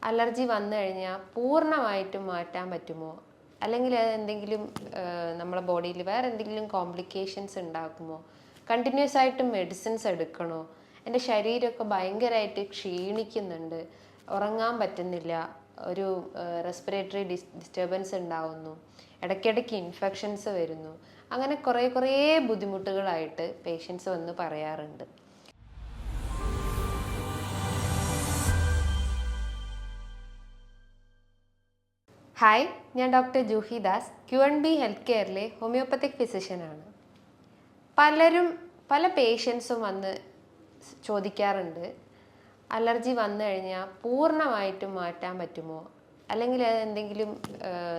Allergy വന്നു കഴിഞ്ഞാൽ പൂർണ്ണമായിട്ടും മാറ്റാൻ പറ്റുമോ? അല്ലെങ്കിൽ അത് എന്തെങ്കിലും നമ്മുടെ ബോഡിയിൽ വേറെ എന്തെങ്കിലും കോംപ്ലിക്കേഷൻസ് ഉണ്ടാക്കുമോ? കണ്ടിന്യൂസ് ആയിട്ട് മെഡിസിൻസ് എടുക്കണോ? എൻ്റെ ശരീരമൊക്കെ ഭയങ്കരമായിട്ട് ക്ഷീണിക്കുന്നുണ്ട്, ഉറങ്ങാൻ പറ്റുന്നില്ല, ഒരു റെസ്പിറേറ്ററി ഡിസ്റ്റർബൻസ് ഉണ്ടാവുന്നു, ഇടയ്ക്കിടയ്ക്ക് ഇൻഫെക്ഷൻസ് വരുന്നു, അങ്ങനെ കുറേ ബുദ്ധിമുട്ടുകളായിട്ട് പേഷ്യൻസ് വന്ന് പറയാറുണ്ട്. ഹായ്, ഞാൻ doctor Juhi Das, Q&B health കെയറിലെ ഹോമിയോപ്പത്തിക് ഫിസിഷ്യനാണ്. പല പേഷ്യൻസും വന്ന് ചോദിക്കാറുണ്ട്, അലർജി വന്നു കഴിഞ്ഞാൽ പൂർണ്ണമായിട്ടും മാറ്റാൻ പറ്റുമോ? അല്ലെങ്കിൽ അത് എന്തെങ്കിലും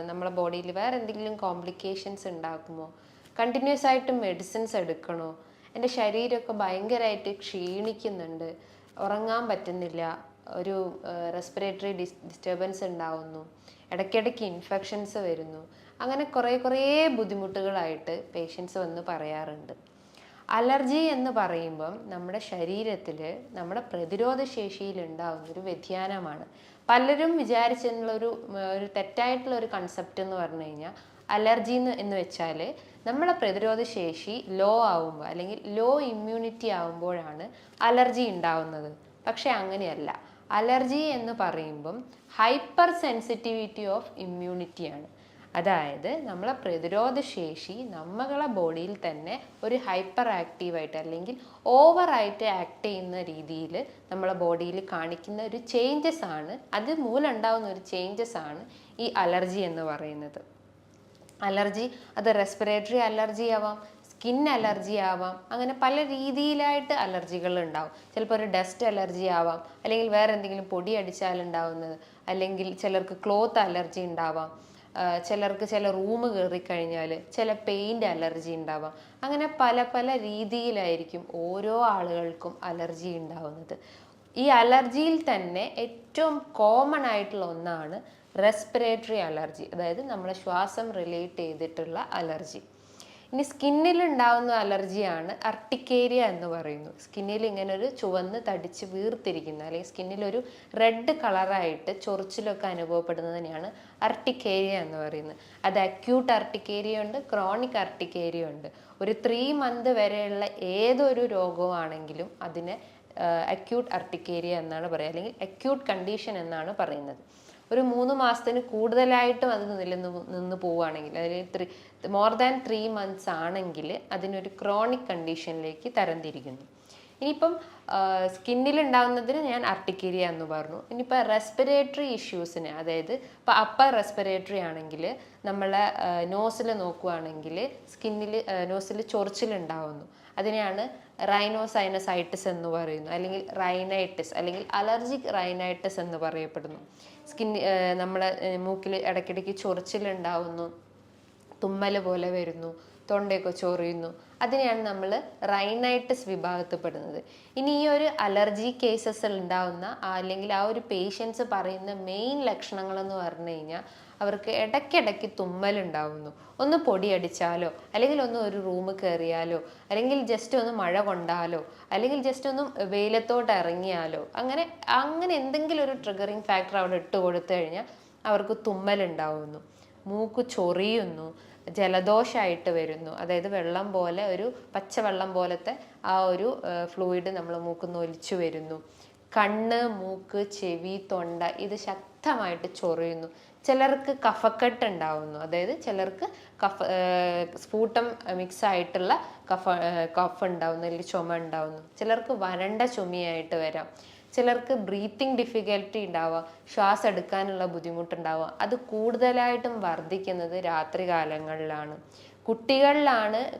നമ്മുടെ ബോഡിയിൽ വേറെ എന്തെങ്കിലും കോംപ്ലിക്കേഷൻസ് ഉണ്ടാക്കുമോ? കണ്ടിന്യൂസ് ആയിട്ട് മെഡിസിൻസ് എടുക്കണോ? എൻ്റെ ശരീരമൊക്കെ ഭയങ്കരമായിട്ട് ക്ഷീണിക്കുന്നുണ്ട്, ഉറങ്ങാൻ പറ്റുന്നില്ല, ഒരു റെസ്പിറേറ്ററി ഡിസ്റ്റർബൻസ് ഉണ്ടാവുന്നു, ഇടയ്ക്കിടയ്ക്ക് ഇൻഫെക്ഷൻസ് വരുന്നു, അങ്ങനെ കുറേ ബുദ്ധിമുട്ടുകളായിട്ട് പേഷ്യൻസ് വന്ന് പറയാറുണ്ട്. അലർജി എന്ന് പറയുമ്പം നമ്മുടെ ശരീരത്തിൽ നമ്മുടെ പ്രതിരോധ ശേഷിയിൽ ഉണ്ടാകുന്ന ഒരു വ്യതിയാനമാണ്. പലരും വിചാരിച്ചെന്നുള്ള ഒരു തെറ്റായിട്ടുള്ള ഒരു കൺസെപ്റ്റ് എന്ന് പറഞ്ഞു കഴിഞ്ഞാൽ അലർജി എന്ന് വെച്ചാൽ നമ്മുടെ പ്രതിരോധ ശേഷി ലോ ആവുമ്പോൾ അല്ലെങ്കിൽ ലോ ഇമ്മ്യൂണിറ്റി ആവുമ്പോഴാണ് അലർജി ഉണ്ടാവുന്നത്. പക്ഷെ അങ്ങനെയല്ല. അലർജി എന്ന് പറയുമ്പം ഹൈപ്പർ സെൻസിറ്റിവിറ്റി ഓഫ് ഇമ്മ്യൂണിറ്റിയാണ്. അതായത് നമ്മളെ പ്രതിരോധ ശേഷി നമ്മളെ ബോഡിയിൽ തന്നെ ഒരു ഹൈപ്പർ ആക്റ്റീവായിട്ട് അല്ലെങ്കിൽ ഓവറായിട്ട് ആക്ട് ചെയ്യുന്ന രീതിയിൽ നമ്മളെ ബോഡിയിൽ കാണിക്കുന്ന ഒരു ചേഞ്ചസ് ആണ്, അത് മൂലം ഉണ്ടാകുന്ന ഒരു ചേഞ്ചസ് ആണ് ഈ അലർജി എന്ന് പറയുന്നത്. അലർജി അത് റെസ്പിറേറ്ററി അലർജി ആവാം, സ്കിൻ അലർജി ആവാം, അങ്ങനെ പല രീതിയിലായിട്ട് അലർജികൾ ഉണ്ടാവും. ചിലപ്പോൾ ഒരു ഡസ്റ്റ് അലർജി ആവാം, അല്ലെങ്കിൽ വേറെ എന്തെങ്കിലും പൊടി അടിച്ചാൽ ഉണ്ടാവുന്നത്, അല്ലെങ്കിൽ ചിലർക്ക് ക്ലോത്ത് അലർജി ഉണ്ടാവാം, ചിലർക്ക് ചില റൂം കയറിക്കഴിഞ്ഞാൽ ചില പെയിൻ്റ് അലർജി ഉണ്ടാവാം. അങ്ങനെ പല രീതിയിലായിരിക്കും ഓരോ ആളുകൾക്കും അലർജി ഉണ്ടാവുന്നത്. ഈ അലർജിയിൽ തന്നെ ഏറ്റവും കോമൺ ആയിട്ടുള്ള ഒന്നാണ് റെസ്പിറേറ്ററി അലർജി, അതായത് നമ്മുടെ ശ്വാസം റിലേറ്റ് ചെയ്തിട്ടുള്ള അലർജി. ഇനി സ്കിന്നിൽ ഉണ്ടാവുന്ന അലർജിയാണ് അർട്ടിക്കേരിയ എന്ന് പറയുന്നു. സ്കിന്നിൽ ഇങ്ങനെ ഒരു ചുവന്ന് തടിച്ച് വീർത്തിരിക്കുന്ന അല്ലെങ്കിൽ സ്കിന്നിലൊരു റെഡ് കളറായിട്ട് ചൊറിച്ചിലൊക്കെ അനുഭവപ്പെടുന്നതിനെയാണ് അർട്ടിക്കേരിയ എന്ന് പറയുന്നത്. അത് അക്യൂട്ട് അർട്ടിക്കേരിയ ഉണ്ട്, ക്രോണിക് അർട്ടിക്കേരിയ ഉണ്ട്. ഒരു 3 മന്ത് വരെയുള്ള ഏതൊരു രോഗമാണെങ്കിലും അതിനെ അക്യൂട്ട് അർട്ടിക്കേരിയ എന്നാണ് പറയുക, അല്ലെങ്കിൽ അക്യൂട്ട് കണ്ടീഷൻ എന്നാണ് പറയുന്നത്. ഒരു 3 മാസത്തിന് കൂടുതലായിട്ടും അത് നിന്ന് പോവുകയാണെങ്കിൽ, അതായത് മോർ ദാൻ 3 മന്ത്സ് ആണെങ്കിൽ അതിനൊരു ക്രോണിക് കണ്ടീഷനിലേക്ക് തരംതിരിക്കുന്നു. ഇനിയിപ്പം സ്കിന്നിൽ ഉണ്ടാകുന്നതിന് ഞാൻ അർട്ടിക്കേരിയ എന്ന് പറഞ്ഞു. ഇനിയിപ്പോൾ റെസ്പിറേറ്ററി ഇഷ്യൂസിന്, അതായത് ഇപ്പോൾ അപ്പർ റെസ്പിറേറ്ററി ആണെങ്കിൽ നമ്മളെ നോസിൽ നോക്കുകയാണെങ്കിൽ നോസിൽ ചൊറിച്ചിലുണ്ടാവുന്നു. അതിനെയാണ് റൈനോസൈനസൈറ്റിസ് എന്ന് പറയുന്നു, അല്ലെങ്കിൽ റൈനൈറ്റിസ്, അല്ലെങ്കിൽ അലർജിക് റൈനൈറ്റിസ് എന്ന് പറയപ്പെടുന്നു. നമ്മളെ മൂക്കിൽ ഇടയ്ക്കിടയ്ക്ക് ചൊറിച്ചിലുണ്ടാവുന്നു, തുമ്മൽ പോലെ വരുന്നു, തൊണ്ടയൊക്കെ ചൊറിയുന്നു, അതിനെയാണ് നമ്മൾ റൈനൈറ്റിസ് വിഭാഗത്തിൽപ്പെടുന്നത്. ഇനി ഈ ഒരു അലർജി കേസസ് ഉണ്ടാവുന്ന അല്ലെങ്കിൽ ആ ഒരു പേഷ്യൻസ് പറയുന്ന മെയിൻ ലക്ഷണങ്ങളെന്ന് പറഞ്ഞു കഴിഞ്ഞാൽ അവർക്ക് ഇടയ്ക്കിടയ്ക്ക് തുമ്മലുണ്ടാവുന്നു. ഒന്ന് പൊടിയടിച്ചാലോ, അല്ലെങ്കിൽ ഒന്ന് ഒരു റൂം കയറിയാലോ, അല്ലെങ്കിൽ ജസ്റ്റ് ഒന്ന് മഴ കൊണ്ടാലോ, അല്ലെങ്കിൽ ജസ്റ്റ് ഒന്ന് വെയിലത്തോട്ട് ഇറങ്ങിയാലോ, അങ്ങനെ എന്തെങ്കിലും ഒരു ട്രിഗറിങ് ഫാക്ടർ അവിടെ ഇട്ട് കൊടുത്തു കഴിഞ്ഞാൽ അവർക്ക് തുമ്മലുണ്ടാവുന്നു, മൂക്ക് ചൊറിയുന്നു, ജലദോഷമായിട്ട് വരുന്നു, അതായത് വെള്ളം പോലെ ഒരു പച്ചവെള്ളം പോലത്തെ ആ ഒരു ഫ്ലൂയിഡ് നമ്മൾ മൂക്കിൽ ഒലിച്ചു വരുന്നു, കണ്ണ്, മൂക്ക്, ചെവി, തൊണ്ട ഇത് ശക്തമായിട്ട് ചൊറിയുന്നു, ചിലർക്ക് കഫക്കെട്ട് ഉണ്ടാവുന്നു, അതായത് ചിലർക്ക് സ്ഫൂട്ടം മിക്സ് ആയിട്ടുള്ള കഫ് ഉണ്ടാവുന്നു, അല്ലെങ്കിൽ ചുമ ഉണ്ടാവുന്നു, ചിലർക്ക് വരണ്ട ചുമയായിട്ട് വരാം, ചിലർക്ക് ബ്രീത്തിങ് ഡിഫിക്കൽറ്റി ഉണ്ടാവുക, ശ്വാസം എടുക്കാനുള്ള ബുദ്ധിമുട്ടുണ്ടാവുക. അത് കൂടുതലായിട്ടും വർദ്ധിക്കുന്നത് രാത്രി കാലങ്ങളിലാണ്.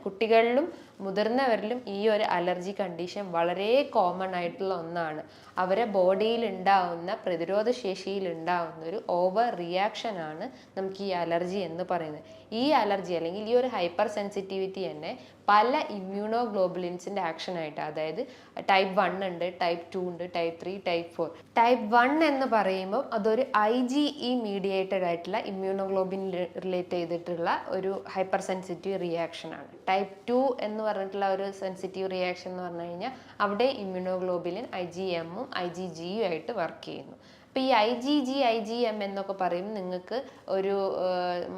കുട്ടികളിലും മുതിർന്നവരിലും ഈ ഒരു അലർജി കണ്ടീഷൻ വളരെ കോമൺ ആയിട്ടുള്ള ഒന്നാണ്. അവരെ ബോഡിയിൽ ഉണ്ടാവുന്ന പ്രതിരോധ ശേഷിയിൽ ഉണ്ടാവുന്ന ഒരു ഓവർ റിയാക്ഷൻ ആണ് നമുക്ക് ഈ അലർജി എന്ന് പറയുന്നത്. ഈ അലർജി അല്ലെങ്കിൽ ഈ ഒരു ഹൈപ്പർ സെൻസിറ്റിവിറ്റി തന്നെ പല ഇമ്മ്യൂണോഗ്ലോബുലിൻസിൻ്റെ ആക്ഷൻ ആയിട്ട്, അതായത് ടൈപ്പ് 1 ഉണ്ട്, ടൈപ്പ് 2 ഉണ്ട്, ടൈപ്പ് 3, ടൈപ്പ് 4. ടൈപ്പ് 1 എന്ന് പറയുമ്പോൾ അതൊരു IgE മീഡിയേറ്റഡ് ആയിട്ടുള്ള ഇമ്മ്യൂണോഗ്ലോബിൻ റിലേറ്റ് ചെയ്തിട്ടുള്ള ഒരു ഹൈപ്പർ സെൻസിറ്റീവ് റിയാക്ഷൻ ആണ്. ടൈപ്പ് 2 എന്ന് പറഞ്ഞിട്ടുള്ള ഒരു സെൻസിറ്റീവ് റിയാക്ഷൻ എന്ന് പറഞ്ഞു കഴിഞ്ഞാൽ അവിടെ ഇമ്മ്യൂണോഗ്ലോബുലിൻ IgM ഉം IgG ആയിട്ട് വർക്ക് ചെയ്യുന്നു. അപ്പോൾ ഈ IgG IgM എന്നൊക്കെ പറയും നിങ്ങൾക്ക് ഒരു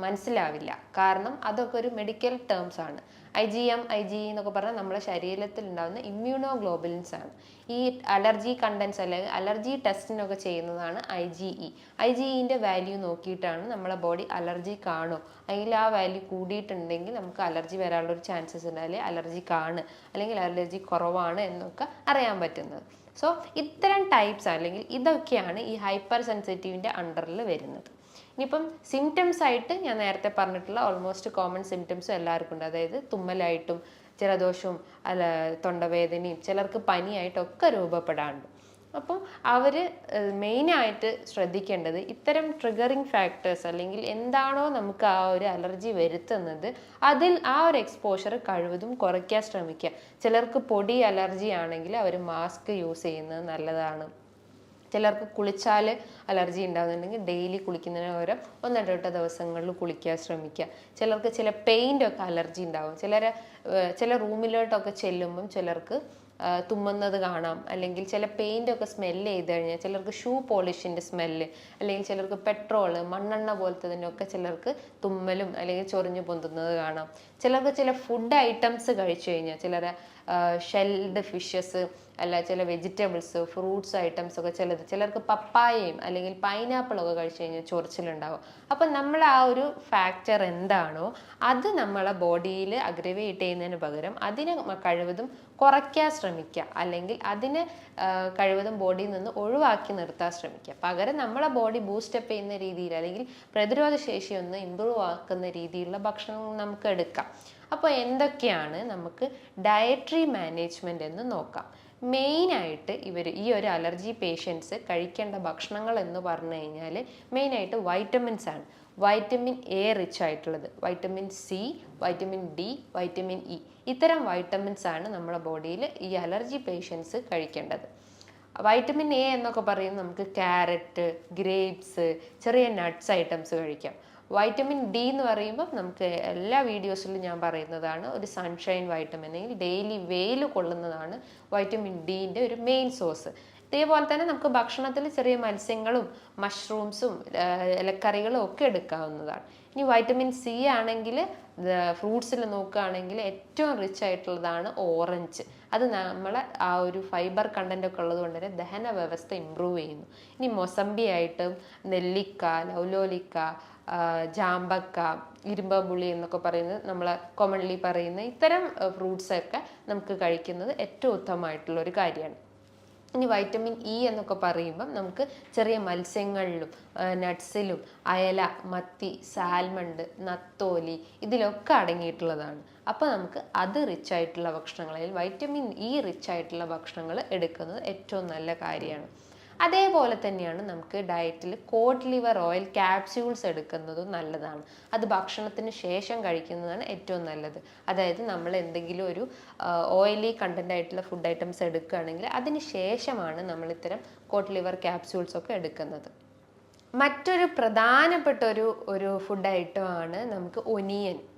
മനസ്സിലാവില്ല, കാരണം അതൊക്കെ ഒരു മെഡിക്കൽ ടേംസ് ആണ്. IgM IgE എന്നൊക്കെ പറഞ്ഞാൽ നമ്മുടെ ശരീരത്തിൽ ഉണ്ടാകുന്ന ഇമ്മ്യൂണോഗ്ലോബുലിൻസ് ആണ്. ഈ അലർജി കണ്ടൻസ് അല്ലെങ്കിൽ അലർജി ടെസ്റ്റിനൊക്കെ ചെയ്യുന്നതാണ് IgE. IgEൻ്റെ വാല്യൂ നോക്കിയിട്ടാണ് നമ്മളെ ബോഡി അലർജി കാണോ, അല്ലെങ്കിൽ ആ വാല്യൂ കൂടിയിട്ടുണ്ടെങ്കിൽ നമുക്ക് അലർജി വരാനുള്ള ഒരു ചാൻസസ് ഉണ്ട്, അല്ലെങ്കിൽ അലർജി അല്ലെങ്കിൽ അലർജി കുറവാണ് എന്നൊക്കെ അറിയാൻ പറ്റുന്നത്. സോ ഇത്തരം ടൈപ്സ് അല്ലെങ്കിൽ ഇതൊക്കെയാണ് ഈ ഹൈപ്പർ സെൻസിറ്റീവിൻ്റെ അണ്ടറിൽ വരുന്നത്. ഇനിയിപ്പം സിംറ്റംസ് ആയിട്ട് ഞാൻ നേരത്തെ പറഞ്ഞിട്ടുള്ള ഓൾമോസ്റ്റ് കോമൺ സിംറ്റംസും എല്ലാവർക്കും ഉണ്ട്. അതായത് തുമ്മലായിട്ടും ജലദോഷവും തൊണ്ടവേദനയും ചിലർക്ക് പനിയായിട്ടൊക്കെ രൂപപ്പെടാറുണ്ട്. അപ്പം അവർ മെയിനായിട്ട് ശ്രദ്ധിക്കേണ്ടത് ഇത്തരം ട്രിഗറിങ് ഫാക്ടേഴ്സ് അല്ലെങ്കിൽ എന്താണോ നമുക്ക് ആ ഒരു അലർജി വരുത്തുന്നത് അതിൽ ആ ഒരു എക്സ്പോഷർ കഴിവതും കുറയ്ക്കാൻ ശ്രമിക്കുക. ചിലർക്ക് പൊടി അലർജി ആണെങ്കിൽ അവർ മാസ്ക് യൂസ് ചെയ്യുന്നത് നല്ലതാണ്. ചിലർക്ക് കുളിച്ചാൽ അലർജി ഉണ്ടാകുന്നുണ്ടെങ്കിൽ ഡെയിലി കുളിക്കുന്നതിന് പകരം 1-2 ദിവസങ്ങളിൽ കുളിക്കാൻ ശ്രമിക്കുക. ചിലർക്ക് ചില പെയിൻ്റൊക്കെ അലർജി ഉണ്ടാകും. ചില റൂമിലോട്ടൊക്കെ ചെല്ലുമ്പം ചിലർക്ക് തുമ്മുന്നത് കാണാം, അല്ലെങ്കിൽ ചില പെയിൻ്റൊക്കെ സ്മെല്ല് ചെയ്ത് കഴിഞ്ഞാൽ ചിലർക്ക് ഷൂ പോളിഷിൻ്റെ സ്മെല്ല്, അല്ലെങ്കിൽ ചിലർക്ക് പെട്രോള് മണ്ണെണ്ണ പോലത്തതിനൊക്കെ ചിലർക്ക് തുമ്മലും അല്ലെങ്കിൽ ചൊറിഞ്ഞു പൊന്തുന്നത് കാണാം. ചിലർക്ക് ചില ഫുഡ് ഐറ്റംസ് കഴിച്ചു കഴിഞ്ഞാൽ ചിലർ ഷെൽഡ് ഫിഷസ് അല്ല ചില വെജിറ്റബിൾസ് ഫ്രൂട്ട്സ് ഐറ്റംസ് ഒക്കെ ചിലർക്ക് പപ്പായയും അല്ലെങ്കിൽ പൈനാപ്പിളൊക്കെ കഴിച്ചു കഴിഞ്ഞാൽ ചൊറിച്ചിലുണ്ടാവും. അപ്പം നമ്മൾ ആ ഒരു ഫാക്ടർ എന്താണോ അത് നമ്മളെ ബോഡിയിൽ അഗ്രവേറ്റ് ചെയ്യുന്നതിന് പകരം അതിനെ കഴിവതും കുറയ്ക്കാൻ ശ്രമിക്കുക, അല്ലെങ്കിൽ അതിനെ കഴിവതും ബോഡിയിൽ നിന്ന് ഒഴിവാക്കി നിർത്താൻ ശ്രമിക്കുക. പകരം നമ്മളെ ബോഡി ബൂസ്റ്റപ്പ് ചെയ്യുന്ന രീതിയിൽ അല്ലെങ്കിൽ പ്രതിരോധ ശേഷി ഒന്ന് ഇമ്പ്രൂവ് ആക്കുന്ന രീതിയിലുള്ള ഭക്ഷണം നമുക്ക് എടുക്കാം. അപ്പോൾ എന്തൊക്കെയാണ് നമുക്ക് ഡയറ്ററി മാനേജ്മെൻറ്റ് എന്ന് നോക്കാം. മെയിനായിട്ട് ഈ ഒരു അലർജി പേഷ്യൻസ് കഴിക്കേണ്ട ഭക്ഷണങ്ങൾ എന്ന് പറഞ്ഞു കഴിഞ്ഞാൽ മെയിനായിട്ട് വൈറ്റമിൻസ് ആണ്. വൈറ്റമിൻ എ റിച്ച് ആയിട്ടുള്ളത്, vitamin C, vitamin D, vitamin E, ഇത്തരം വൈറ്റമിൻസ് ആണ് നമ്മുടെ ബോഡിയിൽ ഈ അലർജി പേഷ്യൻസ് കഴിക്കേണ്ടത്. വൈറ്റമിൻ എ എന്നൊക്കെ പറയുന്നത് നമുക്ക് ക്യാരറ്റ്, ഗ്രേപ്സ്, ചെറിയ നട്ട്സ് ഐറ്റംസ് കഴിക്കാം. വൈറ്റമിൻ ഡി എന്ന് പറയുമ്പോൾ നമുക്ക് എല്ലാ വീഡിയോസിലും ഞാൻ പറയുന്നതാണ്, ഒരു സൺഷൈൻ വൈറ്റമിൻ അല്ലെങ്കിൽ ഡെയിലി വെയിൽ കൊള്ളുന്നതാണ് വൈറ്റമിൻ ഡിൻ്റെ ഒരു മെയിൻ സോഴ്സ്. ഇതേപോലെ തന്നെ നമുക്ക് ഭക്ഷണത്തിൽ ചെറിയ മത്സ്യങ്ങളും മഷ്റൂംസും ഇലക്കറികളും ഒക്കെ എടുക്കാവുന്നതാണ്. ഇനി വൈറ്റമിൻ സി ആണെങ്കിൽ ഫ്രൂട്ട്സിൽ നോക്കുകയാണെങ്കിൽ ഏറ്റവും റിച്ച് ആയിട്ടുള്ളതാണ് ഓറഞ്ച്. അത് നമ്മളെ ആ ഒരു ഫൈബർ കണ്ടന്റ് ഒക്കെ ഉള്ളത് കൊണ്ട് തന്നെ ദഹന വ്യവസ്ഥ ഇമ്പ്രൂവ് ചെയ്യുന്നു. ഇനി മൊസമ്പി ആയിട്ടും നെല്ലിക്ക, ലൗലോലിക്ക, ജാമ്പക്ക, ഇരുമ്പുളി എന്നൊക്കെ പറയുന്നത് നമ്മൾ കോമൺലി പറയുന്ന ഇത്തരം ഫ്രൂട്ട്സൊക്കെ നമുക്ക് കഴിക്കുന്നത് ഏറ്റവും ഉത്തമമായിട്ടുള്ള ഒരു കാര്യമാണ്. ഇനി വൈറ്റമിൻ ഇ എന്നൊക്കെ പറയുമ്പം നമുക്ക് ചെറിയ മത്സ്യങ്ങളിലും നട്ട്സിലും അയല, മത്തി, സാൽമണ്ട്, നത്തോലി ഇതിലൊക്കെ അടങ്ങിയിട്ടുള്ളതാണ്. അപ്പോൾ നമുക്ക് അത് റിച്ച് ആയിട്ടുള്ള ഭക്ഷണങ്ങൾ അല്ലെങ്കിൽ വൈറ്റമിൻ ഇ റിച്ച് ആയിട്ടുള്ള ഭക്ഷണങ്ങൾ എടുക്കുന്നത് ഏറ്റവും നല്ല കാര്യമാണ്. അതേപോലെ തന്നെയാണ് നമുക്ക് ഡയറ്റിൽ കോഡ് ലിവർ ഓയിൽ ക്യാപ്സ്യൂൾസ് എടുക്കുന്നതും നല്ലതാണ്. അത് ഭക്ഷണത്തിന് ശേഷം കഴിക്കുന്നതാണ് ഏറ്റവും നല്ലത്. അതായത് നമ്മൾ എന്തെങ്കിലും ഒരു ഓയിലി കണ്ടന്റ് ആയിട്ടുള്ള ഫുഡ് ഐറ്റംസ് എടുക്കുകയാണെങ്കിൽ അതിന് ശേഷമാണ് നമ്മൾ ഇത്തരം കോഡ് ലിവർ ക്യാപ്സ്യൂൾസ് ഒക്കെ എടുക്കുന്നത്. മറ്റൊരു പ്രധാനപ്പെട്ട ഒരു ഫുഡ് ഐറ്റമാണ് നമുക്ക്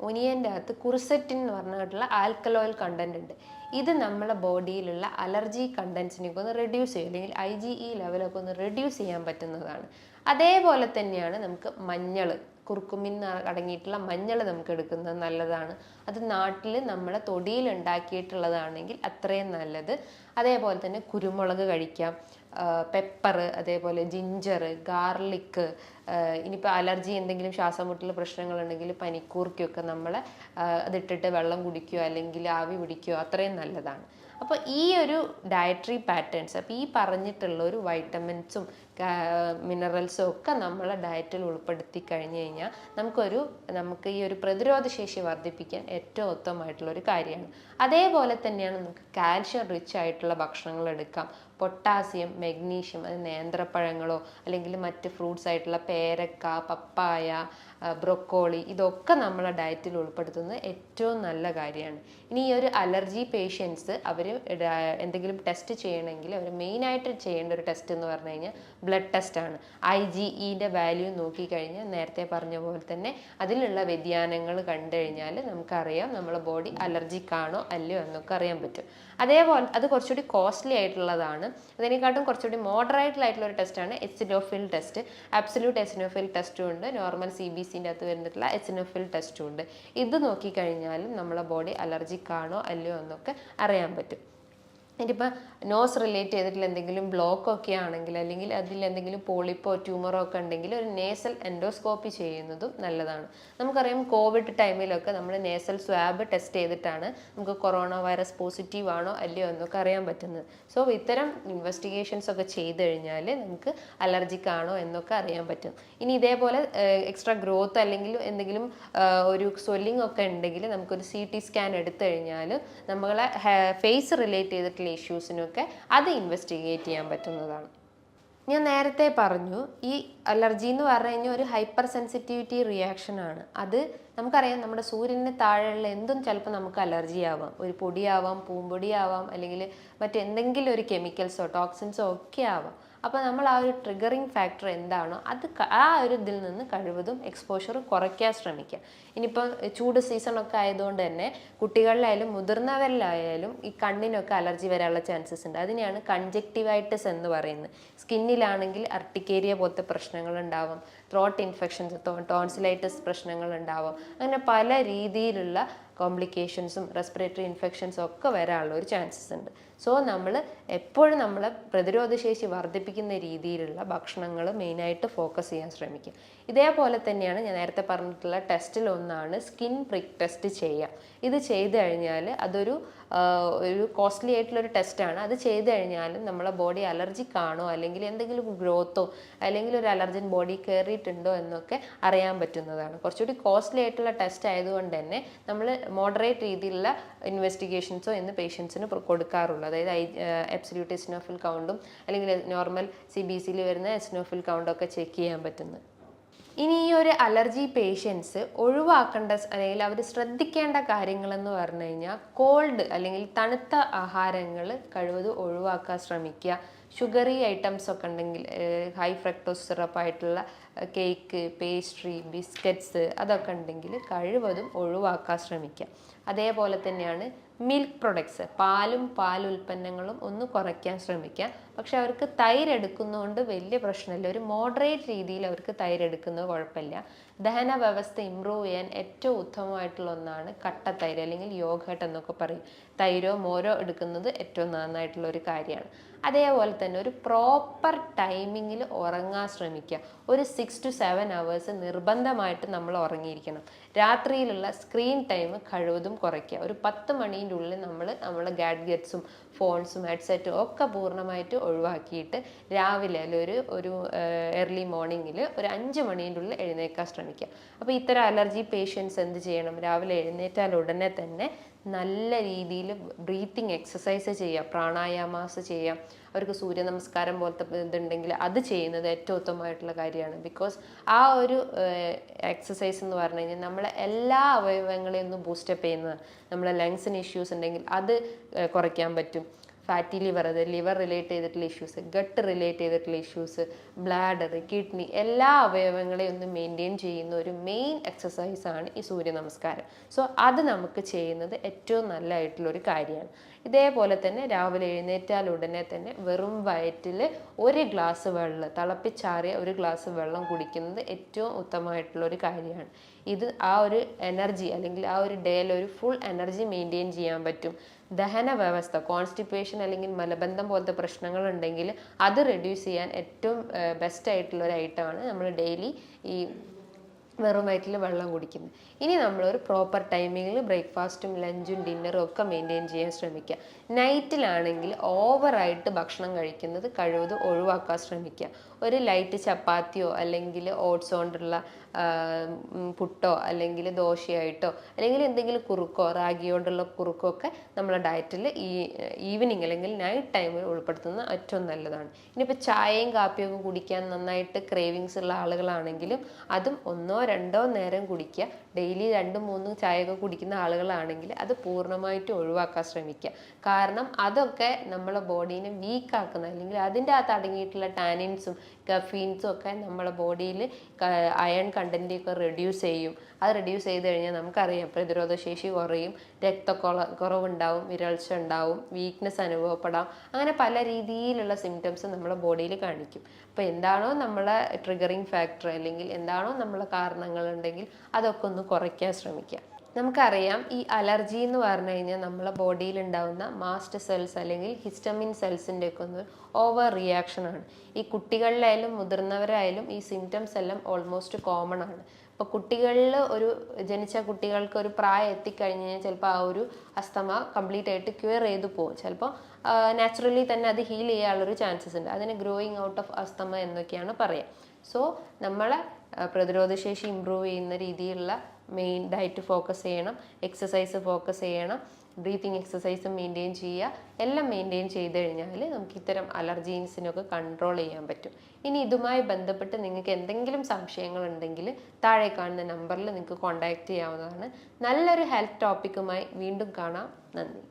ഒനിയൻ്റെ അകത്ത് കുർസെറ്റിൻ എന്ന് പറഞ്ഞിട്ടുള്ള ആൽക്കലോയിൽ കണ്ടന്റ് ഉണ്ട്. ഇത് നമ്മളെ ബോഡിയിലുള്ള അലർജി കണ്ടൻസിനൊക്കെ ഒന്ന് റെഡ്യൂസ് ചെയ്യും, അല്ലെങ്കിൽ IgE ലെവലൊക്കെ ഒന്ന് റെഡ്യൂസ് ചെയ്യാൻ പറ്റുന്നതാണ്. അതേപോലെ തന്നെയാണ് നമുക്ക് മഞ്ഞൾ, കുർക്കുമിൻ അടങ്ങിയിട്ടുള്ള മഞ്ഞൾ നമുക്ക് എടുക്കുന്നത് നല്ലതാണ്. അത് നാട്ടിൽ നമ്മളെ തൊടിയിൽ ഉണ്ടാക്കിയിട്ടുള്ളതാണെങ്കിൽ അത്രയും നല്ലത്. അതേപോലെ തന്നെ കുരുമുളക് കഴിക്കാം, പെപ്പർ, അതേപോലെ ജിഞ്ചർ, ഗാർലിക്ക്. ഇനിയിപ്പോൾ അലർജി എന്തെങ്കിലും ശ്വാസമുട്ടൽ പ്രശ്നങ്ങളുണ്ടെങ്കിൽ പനിക്കൂർക്കൊക്കെ നമ്മൾ അതിട്ടിട്ട് വെള്ളം കുടിക്കുകയോ അല്ലെങ്കിൽ ആവി പിടിക്കുകയോ അത്രയും നല്ലതാണ്. അപ്പോൾ ഈ ഒരു ഡയറ്ററി പാറ്റേൺസ്, അപ്പോൾ ഈ പറഞ്ഞിട്ടുള്ള ഒരു വൈറ്റമിൻസും മിനറൽസും ഒക്കെ നമ്മളെ ഡയറ്റിൽ ഉൾപ്പെടുത്തി കഴിഞ്ഞ് കഴിഞ്ഞാൽ നമുക്ക് ഈ ഒരു പ്രതിരോധ ശേഷി വർദ്ധിപ്പിക്കാൻ ഏറ്റവും ഉത്തമമായിട്ടുള്ള ഒരു കാര്യമാണ്. അതേപോലെ തന്നെയാണ് നമുക്ക് കാൽഷ്യം റിച്ച് ആയിട്ടുള്ള ഭക്ഷണങ്ങൾ എടുക്കാം. പൊട്ടാസ്യം, മെഗ്നീഷ്യം, അത് നേന്ത്രപ്പഴങ്ങളോ അല്ലെങ്കിൽ മറ്റ് ഫ്രൂട്ട്സ് ആയിട്ടുള്ള പേരക്ക, പപ്പായ, ബ്രൊക്കോളി, ഇതൊക്കെ നമ്മളെ ഡയറ്റിൽ ഉൾപ്പെടുത്തുന്നത് ഏറ്റവും നല്ല കാര്യമാണ്. ഇനി ഈ ഒരു അലർജി പേഷ്യൻസ് അവർ എന്തെങ്കിലും ടെസ്റ്റ് ചെയ്യണമെങ്കിൽ അവർ മെയിനായിട്ട് ചെയ്യേണ്ട ഒരു ടെസ്റ്റ് എന്ന് പറഞ്ഞു കഴിഞ്ഞാൽ ബ്ലഡ് ടെസ്റ്റാണ്. IgEൻ്റെ വാല്യൂ നോക്കിക്കഴിഞ്ഞാൽ നേരത്തെ പറഞ്ഞ പോലെ തന്നെ അതിലുള്ള വ്യതിയാനങ്ങൾ കണ്ടു കഴിഞ്ഞാൽ നമുക്കറിയാം നമ്മളെ ബോഡി അലർജിക്കാണോ അല്ലയോ എന്നൊക്കെ അറിയാൻ പറ്റും. അതേപോലെ അത് കുറച്ചുകൂടി കോസ്റ്റ്ലി ആയിട്ടുള്ളതാണ്. ആണ്. അതിനെക്കാട്ടും കുറച്ചുകൂടി മോഡറേറ്റിലായിട്ടുള്ള ഒരു ടെസ്റ്റാണ് എസിനോഫിൽ ടെസ്റ്റ്. അബ്സല്യൂട്ട് എസിനോഫിൽ ടെസ്റ്റും ഉണ്ട്, നോർമൽ CBCൻ്റെ അകത്ത് വരുന്നിട്ടുള്ള എസിനോഫിൽ ടെസ്റ്റും ഉണ്ട്. ഇത് നോക്കിക്കഴിഞ്ഞാലും നമ്മളെ ബോഡി അലർജിക് ആണോ അല്ലയോ എന്നൊക്കെ അറിയാൻ പറ്റും. ഇനിയിപ്പോൾ നോസ് റിലേറ്റ് ചെയ്തിട്ടുള്ള എന്തെങ്കിലും ബ്ലോക്കൊക്കെ ആണെങ്കിൽ, അല്ലെങ്കിൽ അതിൽ എന്തെങ്കിലും പോളിപ്പോ ട്യൂമറോ ഒക്കെ ഉണ്ടെങ്കിൽ ഒരു നേസൽ എൻഡോസ്കോപ്പി ചെയ്യുന്നതും നല്ലതാണ്. നമുക്കറിയാം കോവിഡ് ടൈമിലൊക്കെ നമ്മൾ നേസൽ സ്വാബ് ടെസ്റ്റ് ചെയ്തിട്ടാണ് നമുക്ക് കൊറോണ വൈറസ് പോസിറ്റീവ് ആണോ അല്ലയോ എന്നൊക്കെ അറിയാൻ പറ്റുന്നത്. സോ ഇത്തരം ഇൻവെസ്റ്റിഗേഷൻസ് ഒക്കെ ചെയ്ത് കഴിഞ്ഞാൽ നമുക്ക് അലർജിക് ആണോ എന്നൊക്കെ അറിയാൻ പറ്റും. ഇനി ഇതേപോലെ എക്സ്ട്രാ ഗ്രോത്ത് അല്ലെങ്കിൽ എന്തെങ്കിലും ഒരു സ്വെല്ലിംഗ് ഒക്കെ ഉണ്ടെങ്കിൽ നമുക്കൊരു CT സ്കാൻ എടുത്തു കഴിഞ്ഞാൽ നമ്മളെ ഫേസ് റിലേറ്റ് ചെയ്തിട്ടുള്ള ഇഷ്യൂസിനൊക്കെ അത് ഇൻവെസ്റ്റിഗേറ്റ് ചെയ്യാൻ പറ്റുന്നതാണ്. ഞാൻ നേരത്തെ പറഞ്ഞു, ഈ അലർജി എന്ന് പറഞ്ഞു കഴിഞ്ഞാൽ ഒരു ഹൈപ്പർ സെൻസിറ്റിവിറ്റി റിയാക്ഷൻ ആണ്. അത് നമുക്കറിയാം, നമ്മുടെ സൂര്യന് താഴെയുള്ള എന്തും ചിലപ്പോൾ നമുക്ക് അലർജി ആവാം. ഒരു പൊടിയാവാം, പൂമ്പൊടിയാവാം, അല്ലെങ്കിൽ മറ്റെന്തെങ്കിലും ഒരു കെമിക്കൽസോ ടോക്സിൻസോ ഒക്കെ ആവാം. അപ്പോൾ നമ്മൾ ആ ഒരു ട്രിഗറിങ് ഫാക്ടർ എന്താണോ അത് ആ ഒരു ഇതിൽ നിന്ന് കഴിവതും എക്സ്പോഷർ കുറയ്ക്കാൻ ശ്രമിക്കുക. ഇനിയിപ്പോൾ ചൂട് സീസണൊക്കെ ആയതുകൊണ്ട് തന്നെ കുട്ടികളിലായാലും മുതിർന്നവരിലായാലും ഈ കണ്ണിനൊക്കെ അലർജി വരാനുള്ള ചാൻസസ് ഉണ്ട്. അതിനെയാണ് കൺജക്റ്റിവൈറ്റിസ് എന്ന് പറയുന്നത്. സ്കിന്നിലാണെങ്കിൽ അർട്ടിക്കേരിയ പോലത്തെ പ്രശ്നങ്ങൾ ഉണ്ടാവും, ത്രോട്ട് ഇൻഫെക്ഷൻസ്, ടോൺസിലൈറ്റിസ് പ്രശ്നങ്ങൾ ഉണ്ടാവും. അങ്ങനെ പല രീതിയിലുള്ള കോംപ്ലിക്കേഷൻസും റെസ്പിറേറ്ററി ഇൻഫെക്ഷൻസും ഒക്കെ വരാനുള്ള ഒരു ചാൻസസ് ഉണ്ട്. സോ നമ്മൾ എപ്പോഴും നമ്മളെ പ്രതിരോധശേഷി വർദ്ധിപ്പിക്കുന്ന രീതിയിലുള്ള ഭക്ഷണങ്ങൾ മെയിനായിട്ട് ഫോക്കസ് ചെയ്യാൻ ശ്രമിക്കുക. ഇതേപോലെ തന്നെയാണ് ഞാൻ നേരത്തെ പറഞ്ഞിട്ടുള്ള ടെസ്റ്റിലൊന്നാണ് സ്കിൻ പ്രിക്ക് ടെസ്റ്റ് ചെയ്യുക. ഇത് ചെയ്ത് കഴിഞ്ഞാൽ അതൊരു കോസ്റ്റ്ലി ആയിട്ടുള്ളൊരു ടെസ്റ്റാണ്. അത് ചെയ്ത് കഴിഞ്ഞാലും നമ്മളെ ബോഡി അലർജിക് ആണോ അല്ലെങ്കിൽ എന്തെങ്കിലും ഗ്രോത്തോ അല്ലെങ്കിൽ ഒരു അലർജൻ ബോഡി കയറിയിട്ടുണ്ടോ എന്നൊക്കെ അറിയാൻ പറ്റുന്നതാണ്. കുറച്ചുകൂടി കോസ്റ്റ്ലി ആയിട്ടുള്ള ടെസ്റ്റ് ആയതുകൊണ്ട് തന്നെ നമ്മൾ മോഡറേറ്റ് രീതിയിലുള്ള ഇൻവെസ്റ്റിഗേഷൻസോ എന്ന് പേഷ്യൻസിന് കൊടുക്കാറുള്ളൂ. അതായത് അബ്സല്യൂട്ട് എസിനോഫിൽ കൗണ്ടും അല്ലെങ്കിൽ നോർമൽ CBCയിൽ വരുന്ന എസിനോഫിൽ കൗണ്ടൊക്കെ ചെക്ക് ചെയ്യാൻ പറ്റുന്നത്. ഇനി ഈ ഒരു അലർജി പേഷ്യൻസ് ഒഴിവാക്കേണ്ട അല്ലെങ്കിൽ അവർ ശ്രദ്ധിക്കേണ്ട കാര്യങ്ങളെന്ന് പറഞ്ഞു കഴിഞ്ഞാൽ കോൾഡ് അല്ലെങ്കിൽ തണുത്ത ആഹാരങ്ങൾ കഴിവതും ഒഴിവാക്കാൻ ശ്രമിക്കുക. ഷുഗറി ഐറ്റംസ് ഒക്കെ ഉണ്ടെങ്കിൽ ഹൈ ഫ്രക്ടോസ് സിറപ്പായിട്ടുള്ള കേക്ക്, പേസ്ട്രി, ബിസ്ക്കറ്റ്സ് അതൊക്കെ ഉണ്ടെങ്കിൽ കഴിവതും ഒഴിവാക്കാൻ ശ്രമിക്കുക. അതേപോലെ തന്നെയാണ് മിൽക്ക് പ്രൊഡക്ട്സ്, പാലും പാലുൽപ്പന്നങ്ങളും ഒന്ന് കുറയ്ക്കാൻ ശ്രമിക്കുക. പക്ഷെ അവർക്ക് തൈര് എടുക്കുന്നതുകൊണ്ട് വലിയ പ്രശ്നമില്ല. ഒരു മോഡറേറ്റ് രീതിയിൽ അവർക്ക് തൈര് എടുക്കുന്നത് കുഴപ്പമില്ല. ദഹന വ്യവസ്ഥ ഇമ്പ്രൂവ് ചെയ്യാൻ ഏറ്റവും ഉത്തമമായിട്ടുള്ള ഒന്നാണ് കട്ടത്തൈര് അല്ലെങ്കിൽ യോഗട്ട് എന്നൊക്കെ പറയും. തൈരോ മോരോ എടുക്കുന്നത് ഏറ്റവും നന്നായിട്ടുള്ള ഒരു കാര്യമാണ്. അതേപോലെ തന്നെ ഒരു പ്രോപ്പർ ടൈമിങ്ങിൽ ഉറങ്ങാൻ ശ്രമിക്കുക. ഒരു 6 to 7 hours നിർബന്ധമായിട്ട് നമ്മൾ ഉറങ്ങിയിരിക്കണം. രാത്രിയിലുള്ള സ്ക്രീൻ ടൈം കഴിവതും കുറയ്ക്കുക. ഒരു 10 മണീൻ്റെ ഉള്ളിൽ നമ്മളെ ഗാഡ്ജറ്റ്സും ഫോൺസും ഹെഡ്സെറ്റും ഒക്കെ പൂർണ്ണമായിട്ട് ഒഴിവാക്കിയിട്ട് രാവിലെ ഒരു ഏർലി മോർണിംഗിൽ ഒരു 5 മണീൻ്റെ ഉള്ളിൽ എഴുന്നേൽക്കാൻ ശ്രമിക്കുക. അപ്പോൾ ഇത്തരം അലർജി പേഷ്യൻസ് എന്ത് ചെയ്യണം? രാവിലെ എഴുന്നേറ്റാൽ ഉടനെ തന്നെ നല്ല രീതിയിൽ ബ്രീത്തിങ് എക്സസൈസ് ചെയ്യുക, പ്രാണായാമാസ് ചെയ്യാം. അവർക്ക് സൂര്യ നമസ്കാരം പോലത്തെ ഇതുണ്ടെങ്കിൽ അത് ചെയ്യുന്നത് ഏറ്റവും ഉത്തമമായിട്ടുള്ള കാര്യമാണ്. ബിക്കോസ് ആ ഒരു എക്സസൈസ് എന്ന് പറഞ്ഞു കഴിഞ്ഞാൽ നമ്മളെ എല്ലാ അവയവങ്ങളെയും ഒന്ന് ബൂസ്റ്റപ്പ് ചെയ്യുന്നത്. നമ്മളെ ലങ്സിന് ഇഷ്യൂസ് ഉണ്ടെങ്കിൽ അത് കുറയ്ക്കാൻ പറ്റും. ഫാറ്റി ലിവർ, അത് ലിവർ റിലേറ്റ് ചെയ്തിട്ടുള്ള ഇഷ്യൂസ്, ഗട്ട് റിലേറ്റ് ചെയ്തിട്ടുള്ള ഇഷ്യൂസ്, ബ്ലാഡർ, കിഡ്നി, എല്ലാ അവയവങ്ങളെയും ഒന്ന് മെയിൻറ്റെയിൻ ചെയ്യുന്ന ഒരു മെയിൻ എക്സസൈസാണ് ഈ സൂര്യ നമസ്കാരം. സോ അത് നമുക്ക് ചെയ്യുന്നത് ഏറ്റവും നല്ലതായിട്ടുള്ളൊരു കാര്യമാണ്. ഇതേപോലെ തന്നെ രാവിലെ എഴുന്നേറ്റാൽ ഉടനെ തന്നെ വെറും വയറ്റിൽ 1 ഗ്ലാസ് വെള്ളം, തിളപ്പിച്ചാറിയ 1 ഗ്ലാസ് വെള്ളം കുടിക്കുന്നത് ഏറ്റവും ഉത്തമമായിട്ടുള്ളൊരു കാര്യമാണ്. ഇത് ആ ഒരു എനർജി അല്ലെങ്കിൽ ആ ഒരു ഡേയിൽ ഒരു ഫുൾ എനർജി മെയിൻറ്റെയിൻ ചെയ്യാൻ പറ്റും. ദഹന വ്യവസ്ഥ, കോൺസ്റ്റിപ്പേഷൻ അല്ലെങ്കിൽ മലബന്ധം പോലത്തെ പ്രശ്നങ്ങൾ ഉണ്ടെങ്കിൽ അത് റെഡ്യൂസ് ചെയ്യാൻ ഏറ്റവും ബെസ്റ്റ് ആയിട്ടുള്ള ഒരു ഐറ്റമാണ് നമ്മൾ ഡെയിലി ഈ വെറും വയറ്റിൽ വെള്ളം കുടിക്കുന്നത്. ഇനി നമ്മളൊരു പ്രോപ്പർ ടൈമിങ്ങിൽ ബ്രേക്ക്ഫാസ്റ്റും ലഞ്ചും ഡിന്നറും ഒക്കെ മെയിൻറ്റെയിൻ ചെയ്യാൻ ശ്രമിക്കുക. നൈറ്റിലാണെങ്കിൽ ഓവറായിട്ട് ഭക്ഷണം കഴിക്കുന്നത് കഴിവതും ഒഴിവാക്കാൻ ശ്രമിക്കുക. ഒരു ലൈറ്റ് ചപ്പാത്തിയോ അല്ലെങ്കിൽ ഓട്സ് കൊണ്ടുള്ള പുട്ടോ അല്ലെങ്കിൽ ദോശയായിട്ടോ അല്ലെങ്കിൽ എന്തെങ്കിലും കുറുക്കോ റാഗി കൊണ്ടുള്ള കുറുക്കോ ഒക്കെ നമ്മളെ ഡയറ്റിൽ ഈ ഈവനിങ് അല്ലെങ്കിൽ നൈറ്റ് ടൈമിൽ ഉൾപ്പെടുത്തുന്നത് ഏറ്റവും നല്ലതാണ്. ഇനിയിപ്പോൾ ചായയും കാപ്പിയും ഒക്കെ കുടിക്കാൻ നന്നായിട്ട് ക്രേവിങ്സ് ഉള്ള ആളുകളാണെങ്കിലും അതും 1 or 2 നേരം കുടിക്കുക. ഡെയിലി 2-3 ചായയൊക്കെ കുടിക്കുന്ന ആളുകളാണെങ്കിൽ അത് പൂർണ്ണമായിട്ട് ഒഴിവാക്കാൻ ശ്രമിക്കുക. കാരണം അതൊക്കെ നമ്മളെ ബോഡീനെ വീക്കാക്കുന്ന അല്ലെങ്കിൽ അതിൻ്റെ അകത്ത് അടങ്ങിയിട്ടുള്ള ടാനിൻസും കഫീൻസും ഒക്കെ നമ്മളെ ബോഡിയിൽ അയൺ കണ്ടൻറ്റൊക്കെ റെഡ്യൂസ് ചെയ്യും. അത് റെഡ്യൂസ് ചെയ്ത് കഴിഞ്ഞാൽ നമുക്കറിയാം പ്രതിരോധശേഷി കുറയും, കുറവുണ്ടാവും, വിരൾച്ച ഉണ്ടാവും, വീക്ക്നെസ് അനുഭവപ്പെടാം. അങ്ങനെ പല രീതിയിലുള്ള സിംറ്റംസ് നമ്മളെ ബോഡിയിൽ കാണിക്കും. അപ്പോൾ എന്താണോ നമ്മളെ ട്രിഗറിങ് ഫാക്ടർ അല്ലെങ്കിൽ എന്താണോ നമ്മളെ കാരണങ്ങളുണ്ടെങ്കിൽ അതൊക്കെ ഒന്ന് കുറയ്ക്കാൻ ശ്രമിക്കുക. നമുക്കറിയാം ഈ അലർജി എന്ന് പറഞ്ഞു കഴിഞ്ഞാൽ നമ്മളെ ബോഡിയിൽ ഉണ്ടാകുന്ന മാസ്റ്റ് സെൽസ് അല്ലെങ്കിൽ ഹിസ്റ്റമിൻ സെൽസിൻ്റെ ഒക്കെ ഒന്ന് ഓവർ റിയാക്ഷനാണ്. ഈ കുട്ടികളിലായാലും മുതിർന്നവരായാലും ഈ സിംറ്റംസ് എല്ലാം ഓൾമോസ്റ്റ് കോമൺ ആണ്. ഇപ്പോൾ കുട്ടികളിൽ ജനിച്ച കുട്ടികൾക്ക് ഒരു പ്രായം എത്തിക്കഴിഞ്ഞ് കഴിഞ്ഞാൽ ചിലപ്പോൾ ആ ഒരു അസ്തമ കംപ്ലീറ്റ് ആയിട്ട് ക്യൂർ ചെയ്തു പോകും. ചിലപ്പോൾ നാച്ചുറലി തന്നെ അത് ഹീൽ ചെയ്യാനുള്ളൊരു ചാൻസസ് ഉണ്ട്. അതിന് ഗ്രോയിങ് ഔട്ട് ഓഫ് അസ്തമ എന്നൊക്കെയാണ് പറയുക. സോ നമ്മളെ പ്രതിരോധശേഷി ഇമ്പ്രൂവ് ചെയ്യുന്ന രീതിയിലുള്ള മെയിൻ ഡയറ്റ് ഫോക്കസ് ചെയ്യണം, എക്സസൈസ് ഫോക്കസ് ചെയ്യണം, ബ്രീത്തിങ് എക്സസൈസ് മെയിൻറ്റെയിൻ ചെയ്യുക. എല്ലാം മെയിൻറ്റെയിൻ ചെയ്ത് കഴിഞ്ഞാൽ നമുക്ക് ഇത്തരം അലർജീൻസിനൊക്കെ കൺട്രോൾ ചെയ്യാൻ പറ്റും. ഇനി ഇതുമായി ബന്ധപ്പെട്ട് നിങ്ങൾക്ക് എന്തെങ്കിലും സംശയങ്ങളുണ്ടെങ്കിൽ താഴെ കാണുന്ന നമ്പറിൽ നിങ്ങൾക്ക് കോൺടാക്റ്റ് ചെയ്യാവുന്നതാണ്. നല്ലൊരു ഹെൽത്ത് ടോപ്പിക്കുമായി വീണ്ടും കാണാം. നന്ദി.